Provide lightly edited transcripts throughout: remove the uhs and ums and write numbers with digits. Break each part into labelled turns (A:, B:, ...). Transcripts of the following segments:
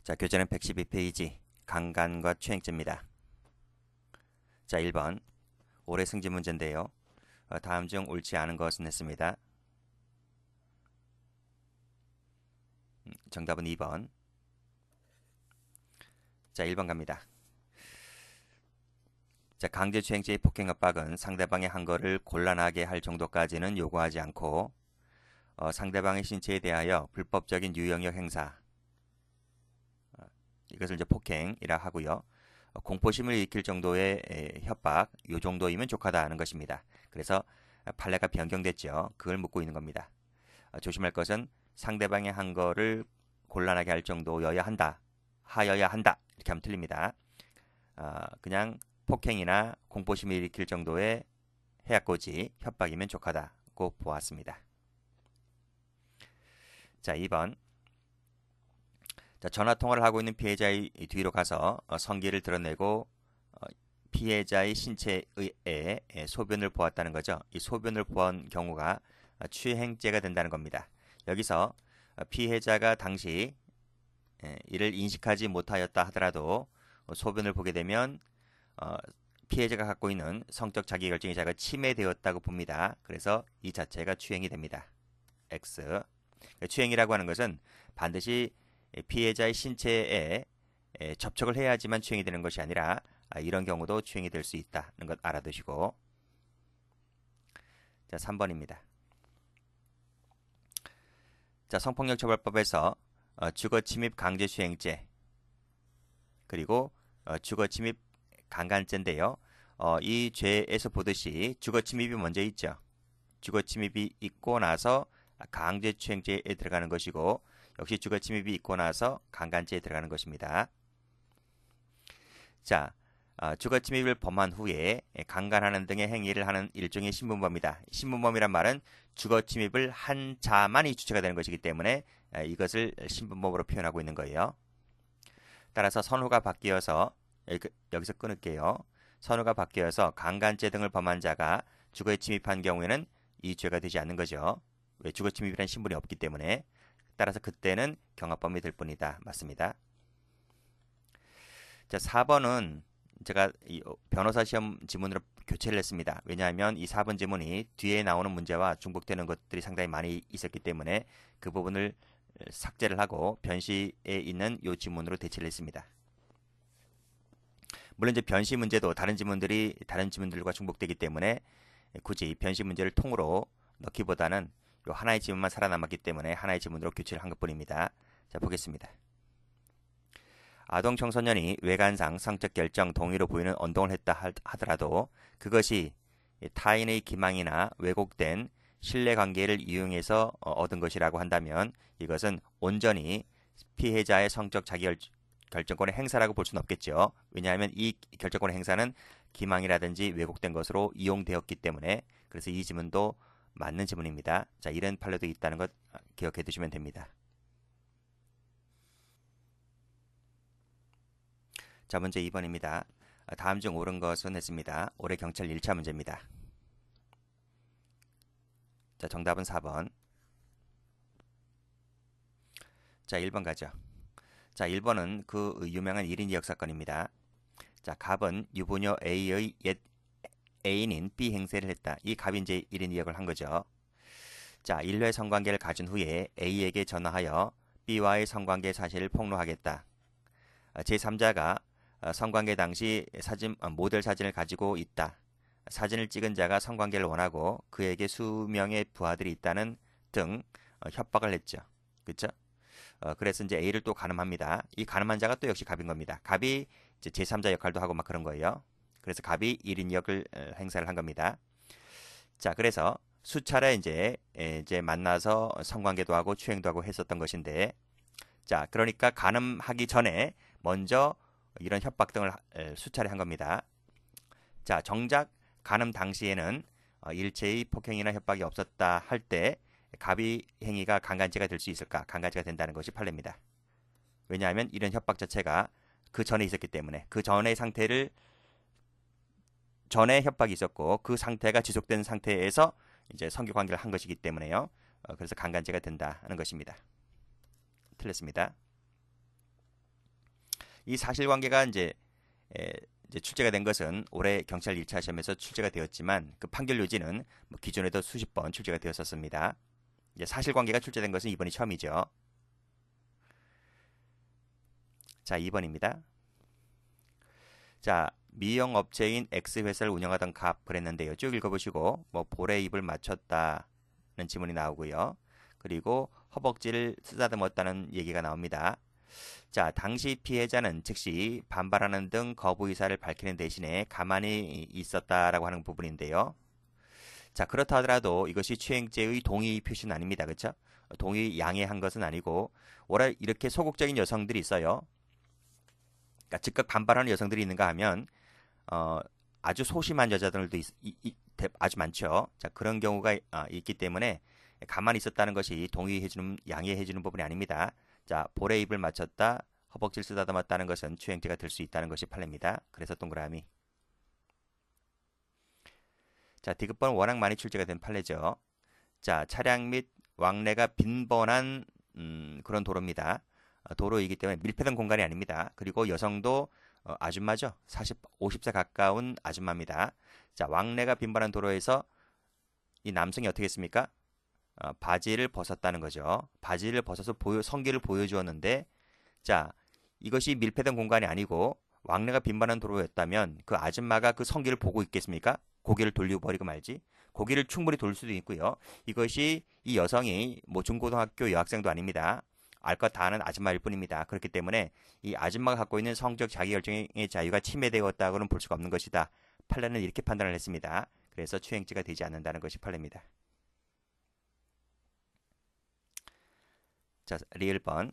A: 자, 교재는 112페이지 강간과 추행죄입니다. 자, 1번 올해 승진 문제인데요. 다음 중 옳지 않은 것은 했습니다. 정답은 2번. 자, 1번 갑니다. 자, 강제추행죄의 폭행압박은 상대방의 한 거를 곤란하게 할 정도까지는 요구하지 않고 상대방의 신체에 대하여 불법적인 유형력 행사, 이것을 이제 폭행이라 하고요. 공포심을 일으킬 정도의 협박, 요 정도이면 족하다는 것입니다. 그래서 판례가 변경됐죠. 그걸 묻고 있는 겁니다. 조심할 것은 상대방의 한 거를 곤란하게 할 정도여야 한다, 하여야 한다, 이렇게 하면 틀립니다. 그냥 폭행이나 공포심을 일으킬 정도의 해악고지, 협박이면 족하다고 보았습니다. 자, 2번. 자, 전화통화를 하고 있는 피해자의 뒤로 가서 성기를 드러내고 피해자의 신체에 소변을 보았다는 거죠. 이 소변을 보은 경우가 추행죄가 된다는 겁니다. 여기서 피해자가 당시 이를 인식하지 못하였다 하더라도 소변을 보게 되면 피해자가 갖고 있는 성적 자기결정의 자가 침해되었다고 봅니다. 그래서 이 자체가 추행이 됩니다. X. 추행이라고 하는 것은 반드시 피해자의 신체에 접촉을 해야지만 추행이 되는 것이 아니라 이런 경우도 추행이 될 수 있다는 것 알아두시고. 자, 3번입니다. 자, 성폭력처벌법에서 주거침입 강제추행죄 그리고 주거침입 강간죄인데요. 이 죄에서 보듯이 주거침입이 먼저 있죠. 주거침입이 있고 나서 강제추행죄에 들어가는 것이고, 역시 주거침입이 있고 나서 강간죄에 들어가는 것입니다. 자, 주거침입을 범한 후에 강간하는 등의 행위를 하는 일종의 신분범이다. 신분범이란 말은 주거침입을 한 자만이 주체가 되는 것이기 때문에 이것을 신분범으로 표현하고 있는 거예요. 따라서 선후가 바뀌어서 여기서 끊을게요. 선후가 바뀌어서 강간죄 등을 범한 자가 주거에 침입한 경우에는 이 죄가 되지 않는 거죠. 왜? 주거침입이라는 신분이 없기 때문에. 따라서 그때는 경합범이 될 뿐이다. 맞습니다. 자, 4번은 제가 변호사 시험 지문으로 교체를 했습니다. 왜냐하면 이 4번 지문이 뒤에 나오는 문제와 중복되는 것들이 상당히 많이 있었기 때문에 그 부분을 삭제를 하고 변시에 있는 이 지문으로 대체를 했습니다. 물론 이제 변시 문제도 다른 지문들과 중복되기 때문에 굳이 변시 문제를 통으로 넣기보다는 요 하나의 지문만 살아남았기 때문에 하나의 지문으로 교체를 한 것뿐입니다. 자, 보겠습니다. 아동 청소년이 외관상 성적 결정 동의로 보이는 언동을 했다 하더라도 그것이 타인의 기망이나 왜곡된 신뢰관계를 이용해서 얻은 것이라고 한다면 이것은 온전히 피해자의 성적 자기결정권의 행사라고 볼 수는 없겠죠. 왜냐하면 이 결정권의 행사는 기망이라든지 왜곡된 것으로 이용되었기 때문에. 그래서 이 지문도 맞는 지문입니다. 자, 이런 판례도 있다는 것 기억해 두시면 됩니다. 자, 문제 2번입니다. 다음 중 옳은 것은 했습니다. 올해 경찰 1차 문제입니다. 자, 정답은 4번. 자, 1번 가죠. 자, 1번은 그 유명한 1인 2역 사건입니다. 자, 갑은 유부녀 A의 옛 애인인 B 행세를 했다. 이 갑이 이제 1인 2역을 한 거죠. 자, 1회 성관계를 가진 후에 A에게 전화하여 B와의 성관계 사실을 폭로하겠다. 제3자가 성관계 당시 모델 사진을 가지고 있다. 사진을 찍은 자가 성관계를 원하고 그에게 수명의 부하들이 있다는 등 협박을 했죠. 그렇죠? 그래서 이제 A를 또 가늠합니다. 이 가늠한 자가 또 역시 갑인 겁니다. 갑이 이제 제3자 역할도 하고 막 그런 거예요. 그래서 갑이 1인 역을 행사를 한 겁니다. 자, 그래서 수차례 이제 만나서 성관계도 하고 추행도 하고 했었던 것인데, 자, 그러니까 가늠하기 전에 먼저 이런 협박 등을 수차례 한 겁니다. 자, 정작 가늠 당시에는 일체의 폭행이나 협박이 없었다 할 때 갑의 행위가 강간죄가 될 수 있을까? 강간죄가 된다는 것이 판례입니다. 왜냐하면 이런 협박 자체가 그 전에 있었기 때문에, 그 전의 상태를 전에 협박이 있었고 그 상태가 지속된 상태에서 이제 성교 관계를 한 것이기 때문에요. 그래서 강간죄가 된다는 것입니다. 틀렸습니다. 이 사실관계가 이제 출제가 된 것은 올해 경찰 1차 시험에서 출제가 되었지만 그 판결 요지는 뭐 기존에도 수십 번 출제가 되었었습니다. 이제 사실관계가 출제된 것은 이번이 처음이죠. 자, 2번입니다. 자, 미용 업체인 X회사를 운영하던 갑 그랬는데요. 쭉 읽어보시고 뭐 볼에 입을 맞췄다는 지문이 나오고요. 그리고 허벅지를 쓰다듬었다는 얘기가 나옵니다. 자, 당시 피해자는 즉시 반발하는 등 거부 의사를 밝히는 대신에 가만히 있었다라고 하는 부분인데요. 자, 그렇다 하더라도 이것이 추행죄의 동의 표시는 아닙니다. 그렇죠? 동의 양해한 것은 아니고 원래 이렇게 소극적인 여성들이 있어요. 그러니까 즉각 반발하는 여성들이 있는가 하면 아주 소심한 여자들도 아주 많죠. 자, 그런 경우가 있기 때문에 가만히 있었다는 것이 동의해주는 양해해주는 부분이 아닙니다. 자, 볼에 입을 맞췄다, 허벅지를 쓰다듬었다는 것은 추행죄가 될 수 있다는 것이 판례입니다. 그래서 동그라미. 자, 디귿번 워낙 많이 출제가 된 판례죠. 자, 차량 및 왕래가 빈번한 그런 도로입니다. 도로이기 때문에 밀폐된 공간이 아닙니다. 그리고 여성도 아줌마죠. 50세 가까운 아줌마입니다. 자, 왕래가 빈번한 도로에서 이 남성이 어떻게 했습니까? 바지를 벗었다는 거죠. 바지를 벗어서 성기를 보여주었는데, 자, 이것이 밀폐된 공간이 아니고 왕래가 빈번한 도로였다면 그 아줌마가 그 성기를 보고 있겠습니까? 고개를 돌리고 버리고 말지. 고개를 충분히 돌릴 수도 있고요. 이것이 이 여성이 뭐 중고등학교 여학생도 아닙니다. 알 것 다 아는 아줌마일 뿐입니다. 그렇기 때문에 이 아줌마가 갖고 있는 성적 자기결정의 자유가 침해되었다고는 볼 수가 없는 것이다. 판례는 이렇게 판단을 했습니다. 그래서 추행죄가 되지 않는다는 것이 판례입니다. 자, 리을번.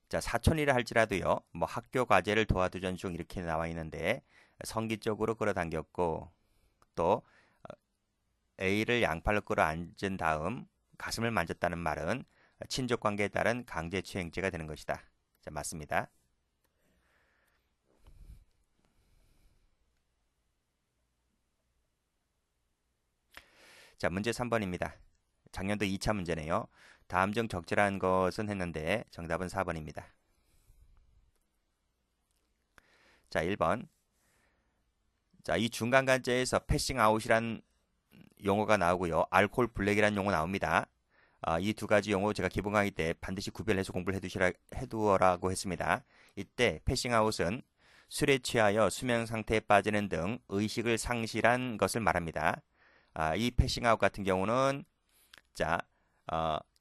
A: 자, 사촌이라 할지라도요. 뭐 학교 과제를 도와주던 중 이렇게 나와 있는데 성기 쪽으로 끌어당겼고 또 A를 양팔로 끌어앉은 다음 가슴을 만졌다는 말은 친족 관계에 따른 강제추행죄가 되는 것이다. 자, 맞습니다. 자, 문제 3번입니다. 작년도 2차 문제네요. 다음 중 적절한 것은 했는데 정답은 4번입니다. 자, 1번. 자, 이 중간간제에서 패싱 아웃이란 용어가 나오고요. 알코올 블랙이라는 용어 나옵니다. 이 두 가지 용어 제가 기본 강의 때 반드시 구별해서 공부를 해두라고 했습니다. 이때 패싱 아웃은 술에 취하여 수면 상태에 빠지는 등 의식을 상실한 것을 말합니다. 이 패싱 아웃 같은 경우는 자,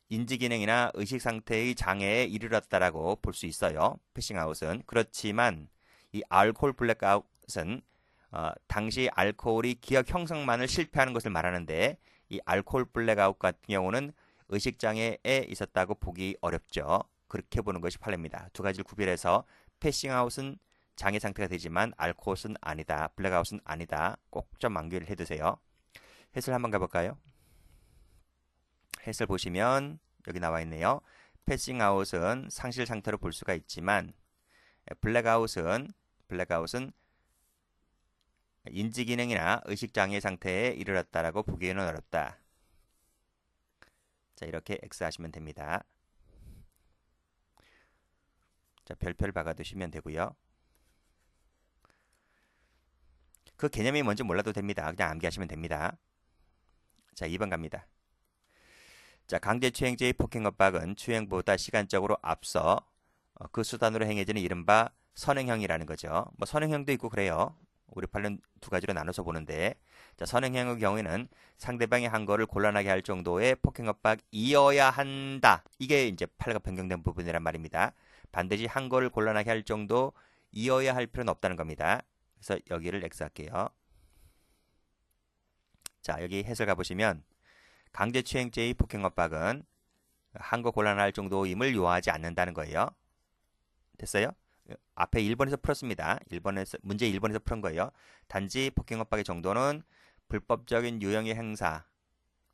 A: 인지 기능이나 의식 상태의 장애에 이르렀다라고 볼 수 있어요. 패싱 아웃은. 그렇지만 이 알코올 블랙아웃은 당시 알코올이 기억 형성만을 실패하는 것을 말하는데 이 알코올 블랙아웃 같은 경우는 의식장애에 있었다고 보기 어렵죠. 그렇게 보는 것이 판례입니다. 두 가지를 구별해서 패싱아웃은 장애 상태가 되지만 알코올은 아니다. 블랙아웃은 아니다. 꼭 좀 암기를 해두세요. 해설 한번 가볼까요? 해설 보시면 여기 나와 있네요. 패싱아웃은 상실 상태로 볼 수가 있지만 블랙아웃은 인지기능이나 의식장애 상태에 이르렀다라고 보기에는 어렵다. 자, 이렇게 X 하시면 됩니다. 자, 별표를 박아두시면 되고요. 그 개념이 뭔지 몰라도 됩니다. 그냥 암기하시면 됩니다. 자, 2번 갑니다. 자, 강제추행죄의 폭행협박은 추행보다 시간적으로 앞서 그 수단으로 행해지는 이른바 선행형이라는 거죠. 뭐 선행형도 있고 그래요. 우리 판례는 두 가지로 나눠서 보는데, 자, 선행형의 경우에는 상대방이 한 거를 곤란하게 할 정도의 폭행협박이어야 한다. 이게 이제 판례가 변경된 부분이란 말입니다. 반드시 한 거를 곤란하게 할 정도이어야 할 필요는 없다는 겁니다. 그래서 여기를 X 할게요. 자, 여기 해설 가보시면 강제추행죄의 폭행협박은 한 거 곤란할 정도임을 요하지 않는다는 거예요. 됐어요? 앞에 1번에서 풀었습니다. 문제 1번에서 풀은 거예요. 단지 폭행협박의 정도는 불법적인 유형의 행사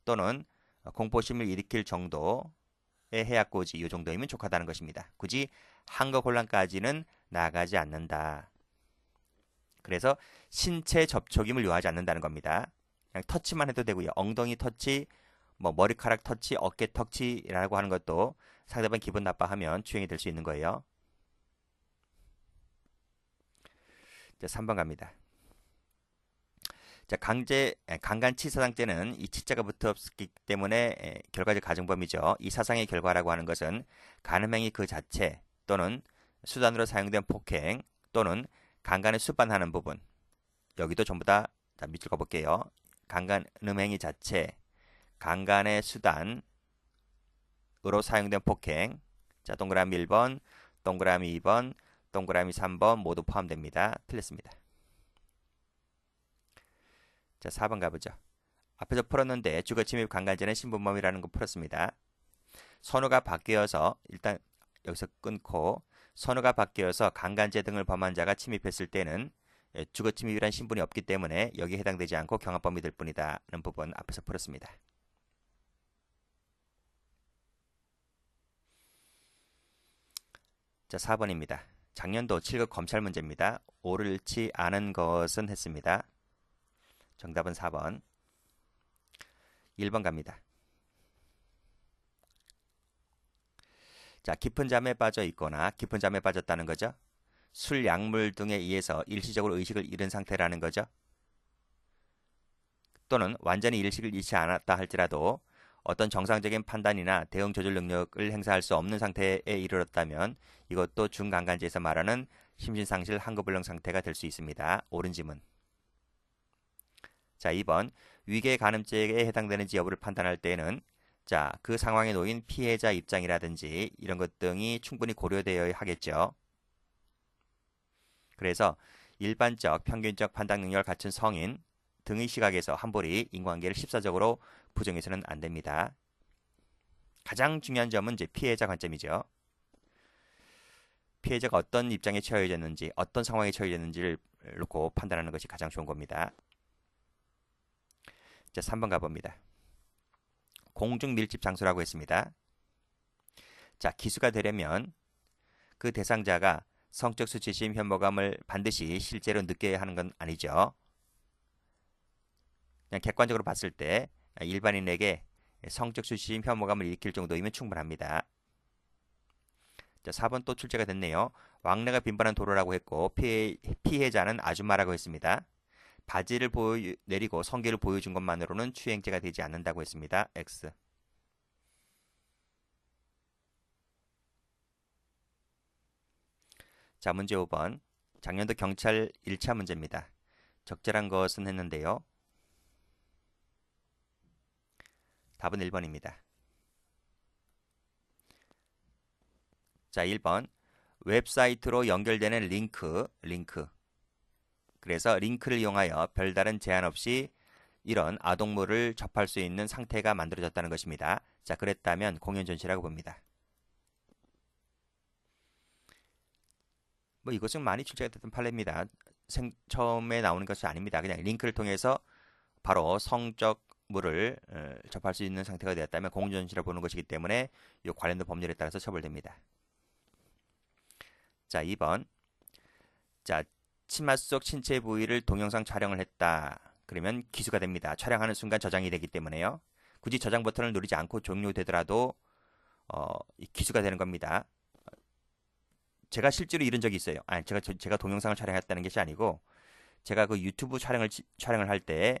A: 또는 공포심을 일으킬 정도의 해악고지 이 정도이면 족하다는 것입니다. 굳이 한 거 곤란까지는 나아가지 않는다. 그래서 신체 접촉임을 요하지 않는다는 겁니다. 그냥 터치만 해도 되고요. 엉덩이 터치, 뭐 머리카락 터치, 어깨 터치라고 하는 것도 상대방 기분 나빠하면 추행이 될 수 있는 거예요. 자, 3번 갑니다. 자, 강간치사상죄는 이 치자가 붙었기 때문에 결과적 가정범위죠. 이 사상의 결과라고 하는 것은 간음행위 그 자체 또는 수단으로 사용된 폭행 또는 강간을 수반하는 부분. 여기도 전부 다 밑줄 그어볼게요. 강간음행위 자체, 강간의 수단으로 사용된 폭행. 자, 동그라미 1번, 동그라미 2번, 동그라미 3번 모두 포함됩니다. 틀렸습니다. 자, 4번 가보죠. 앞에서 풀었는데 주거침입 강간죄는 신분범위라는 거 풀었습니다. 선우가 바뀌어서 일단 여기서 끊고 선우가 바뀌어서 강간죄 등을 범한 자가 침입했을 때는 주거침입이란 신분이 없기 때문에 여기에 해당되지 않고 경합범위 될 뿐이다 라는 부분 앞에서 풀었습니다. 자, 4번입니다. 작년도 7급 검찰 문제입니다. 옳지 않은 것은 했습니다. 정답은 4번. 1번 갑니다. 자, 깊은 잠에 빠져 있거나 깊은 잠에 빠졌다는 거죠. 술, 약물 등에 의해서 일시적으로 의식을 잃은 상태라는 거죠. 또는 완전히 일식을 잃지 않았다 할지라도 어떤 정상적인 판단이나 대응 조절 능력을 행사할 수 없는 상태에 이르렀다면 이것도 중강간죄에서 말하는 심신상실 항구불능 상태가 될 수 있습니다. 옳은 지문. 자, 2번 위계 간음죄에 해당되는지 여부를 판단할 때에는 자, 그 상황에 놓인 피해자 입장이라든지 이런 것 등이 충분히 고려되어야 하겠죠. 그래서 일반적 평균적 판단 능력을 갖춘 성인 등의 시각에서 함부리 인과관계를 십사적으로 부정해서는 안 됩니다. 가장 중요한 점은 이제 피해자 관점이죠. 피해자가 어떤 입장에 처해졌는지 어떤 상황에 처해졌는지를 놓고 판단하는 것이 가장 좋은 겁니다. 자, 3번 가봅니다. 공중 밀집 장소라고 했습니다. 자, 기수가 되려면 그 대상자가 성적 수치심 혐오감을 반드시 실제로 느껴야 하는 건 아니죠. 그냥 객관적으로 봤을 때 일반인에게 성적 수치심 혐오감을 일으킬 정도이면 충분합니다. 자, 4번 또 출제가 됐네요. 왕래가 빈번한 도로라고 했고 피해자는 아줌마라고 했습니다. 바지를 내리고 성기를 보여준 것만으로는 추행죄가 되지 않는다고 했습니다. X. 자, 문제 5번. 작년도 경찰 1차 문제입니다. 적절한 것은 했는데요. 답은 1번입니다. 자, 1번. 웹사이트로 연결되는 링크. 그래서 링크를 이용하여 별다른 제한 없이 이런 아동물을 접할 수 있는 상태가 만들어졌다는 것입니다. 자, 그랬다면 공연 전시라고 봅니다. 뭐 이것은 많이 출제가 됐던 판례입니다. 처음에 나오는 것이 아닙니다. 그냥 링크를 통해서 바로 성적물을 접할 수 있는 상태가 되었다면 공연 전시라 보는 것이기 때문에 이 관련된 법률에 따라서 처벌됩니다. 자, 2번. 자, 치마 속 신체 부위를 동영상 촬영을 했다. 그러면 기수가 됩니다. 촬영하는 순간 저장이 되기 때문에요. 굳이 저장 버튼을 누르지 않고 종료되더라도 기수가 되는 겁니다. 제가 실제로 이런 적이 있어요. 아니, 제가 동영상을 촬영했다는 것이 아니고 제가 그 유튜브 촬영을 할 때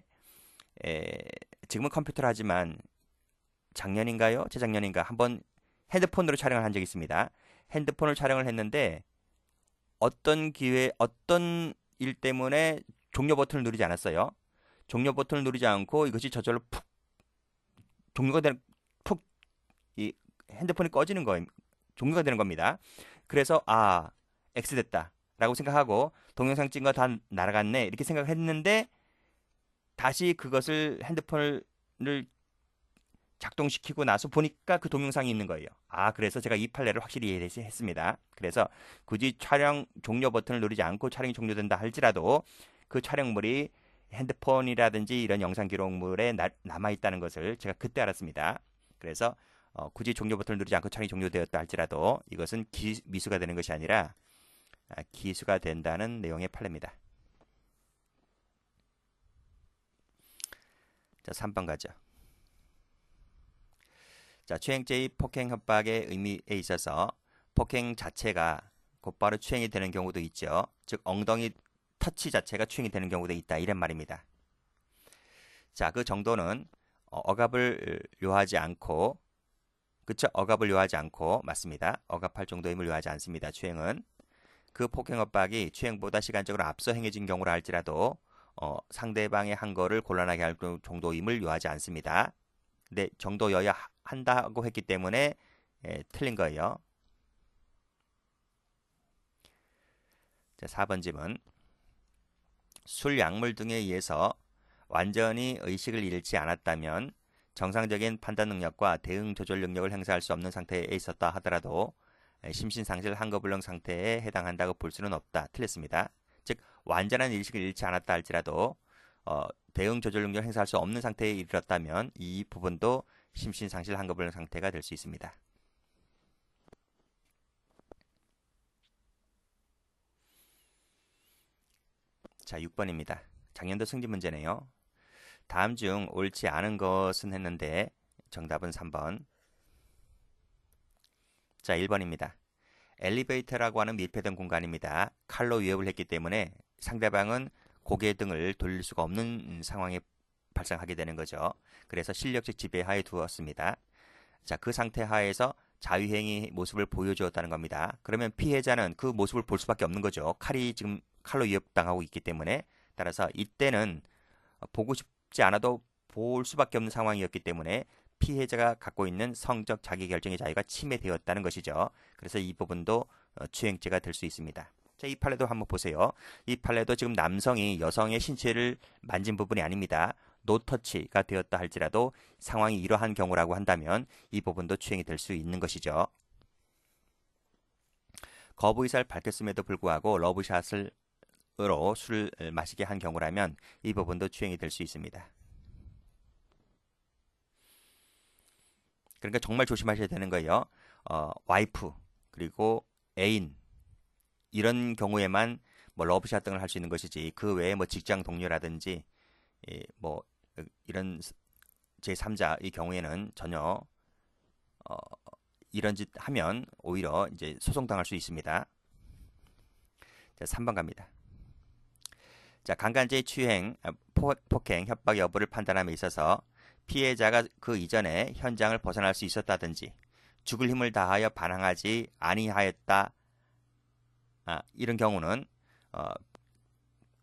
A: 지금은 컴퓨터로 하지만 작년인가요? 재작년인가 한번 핸드폰으로 촬영을 한 적이 있습니다. 핸드폰을 촬영을 했는데 어떤 일 때문에 종료 버튼을 누르지 않았어요. 종료 버튼을 누르지 않고 이것이 저절로 이 핸드폰이 꺼지는 거예요. 종료가 되는 겁니다. 그래서 X 됐다라고 생각하고 동영상 찍은 거 다 날아갔네 이렇게 생각했는데 다시 그것을 핸드폰을 작동시키고 나서 보니까 그 동영상이 있는 거예요. 그래서 제가 이 판례를 확실히 이해했습니다. 그래서 굳이 촬영 종료 버튼을 누르지 않고 촬영이 종료된다 할지라도 그 촬영물이 핸드폰이라든지 이런 영상 기록물에 남아있다는 것을 제가 그때 알았습니다. 그래서 굳이 종료 버튼을 누르지 않고 촬영이 종료되었다 할지라도 이것은 미수가 되는 것이 아니라 기수가 된다는 내용의 판례입니다. 자, 3번 가죠. 자, 추행죄의 폭행 협박의 의미에 있어서 폭행 자체가 곧바로 추행이 되는 경우도 있죠. 즉 엉덩이 터치 자체가 추행이 되는 경우도 있다 이런 말입니다. 자, 그 정도는 억압을 요하지 않고, 그쵸? 억압을 요하지 않고, 맞습니다. 억압할 정도의 힘을 요하지 않습니다. 추행은. 그 폭행 협박이 추행보다 시간적으로 앞서 행해진 경우라 할지라도 상대방의 한 거를 곤란하게 할 정도임을 요하지 않습니다. 근데 정도여야 한다고 했기 때문에 틀린 거예요. 자, 4번 질문. 술, 약물 등에 의해서 완전히 의식을 잃지 않았다면 정상적인 판단 능력과 대응 조절 능력을 행사할 수 없는 상태에 있었다 하더라도 심신상실 한거불능 상태에 해당한다고 볼 수는 없다. 틀렸습니다. 즉 완전한 의식을 잃지 않았다 할지라도 대응 조절 능력을 행사할 수 없는 상태에 이르렀다면 이 부분도 심신상실 한거불능 상태가 될 수 있습니다. 자, 6번입니다. 작년도 승진 문제네요. 다음 중 옳지 않은 것은 했는데 정답은 3번. 자, 1번입니다. 엘리베이터라고 하는 밀폐된 공간입니다. 칼로 위협을 했기 때문에 상대방은 고개 등을 돌릴 수가 없는 상황이 발생하게 되는 거죠. 그래서 실력적 지배하에 두었습니다. 자, 그 상태 하에서 자유행위 모습을 보여주었다는 겁니다. 그러면 피해자는 그 모습을 볼 수밖에 없는 거죠. 칼이 지금 칼로 위협당하고 있기 때문에. 따라서 이때는 보고 싶지 않아도 볼 수밖에 없는 상황이었기 때문에 피해자가 갖고 있는 성적 자기결정의 자유가 침해되었다는 것이죠. 그래서 이 부분도 추행죄가 될 수 있습니다. 자, 이 판례도 한번 보세요. 이 판례도 지금 남성이 여성의 신체를 만진 부분이 아닙니다. 노터치가 되었다 할지라도 상황이 이러한 경우라고 한다면 이 부분도 추행이 될 수 있는 것이죠. 거부 의사를 밝혔음에도 불구하고 러브샷으로 술을 마시게 한 경우라면 이 부분도 추행이 될 수 있습니다. 그러니까 정말 조심하셔야 되는 거예요. 와이프 그리고 애인 이런 경우에만 뭐 러브샷 등을 할 수 있는 것이지 그 외에 뭐 직장 동료라든지 뭐 이런 제3자의 경우에는 전혀 이런 짓 하면 오히려 이제 소송당할 수 있습니다. 자, 3번 갑니다. 자, 강간죄의 추행, 폭행, 협박 여부를 판단함에 있어서 피해자가 그 이전에 현장을 벗어날 수 있었다든지 죽을 힘을 다하여 반항하지 아니하였다. 이런 경우는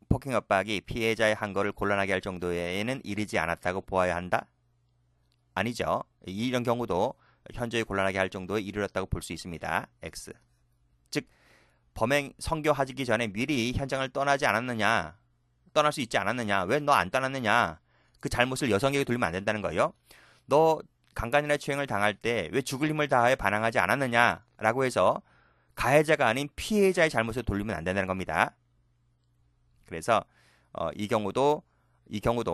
A: 폭행 협박이 피해자의 한 거를 곤란하게 할 정도에는 이르지 않았다고 보아야 한다? 아니죠. 이런 경우도 현저히 곤란하게 할 정도에 이르렀다고 볼 수 있습니다. X. 즉 범행 성교하기 전에 미리 현장을 떠나지 않았느냐, 떠날 수 있지 않았느냐, 왜 너 안 떠났느냐, 그 잘못을 여성에게 돌리면 안 된다는 거예요. 너 강간이나 추행을 당할 때 왜 죽을 힘을 다하여 반항하지 않았느냐라고 해서 가해자가 아닌 피해자의 잘못을 돌리면 안 된다는 겁니다. 그래서 이 경우도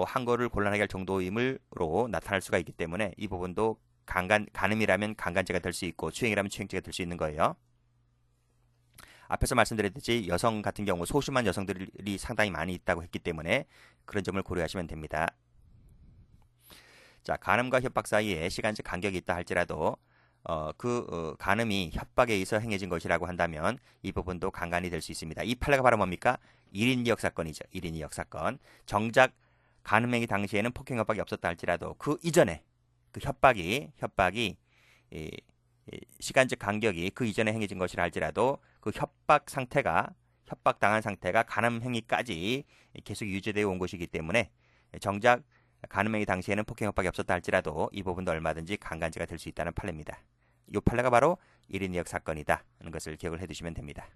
A: 한 거를 곤란하게 할 정도임으로 나타날 수가 있기 때문에 이 부분도 간음이라면 강간죄가 될 수 있고 추행이라면 추행죄가 될 수 있는 거예요. 앞에서 말씀드렸듯이 여성 같은 경우 소수만 여성들이 상당히 많이 있다고 했기 때문에 그런 점을 고려하시면 됩니다. 자, 간음과 협박 사이에 시간적 간격이 있다 할지라도 간음이 협박에 의해서 행해진 것이라고 한다면 이 부분도 강간이 될 수 있습니다. 이 판례가 바로 뭡니까? 1인 2역 사건이죠. 1인 2역 사건. 정작 간음행위 당시에는 폭행 협박이 없었다 할지라도 그 이전에 그 협박이 시간적 간격이 그 이전에 행해진 것이라 할지라도 그 협박당한 상태가 간음 행위까지 계속 유지되어 온 것이기 때문에 정작 간음행위 당시에는 폭행 협박이 없었다 할지라도 이 부분도 얼마든지 강간죄가 될 수 있다는 판례입니다. 이 판례가 바로 1인 2역 사건이다 하는 것을 기억을 해두시면 됩니다.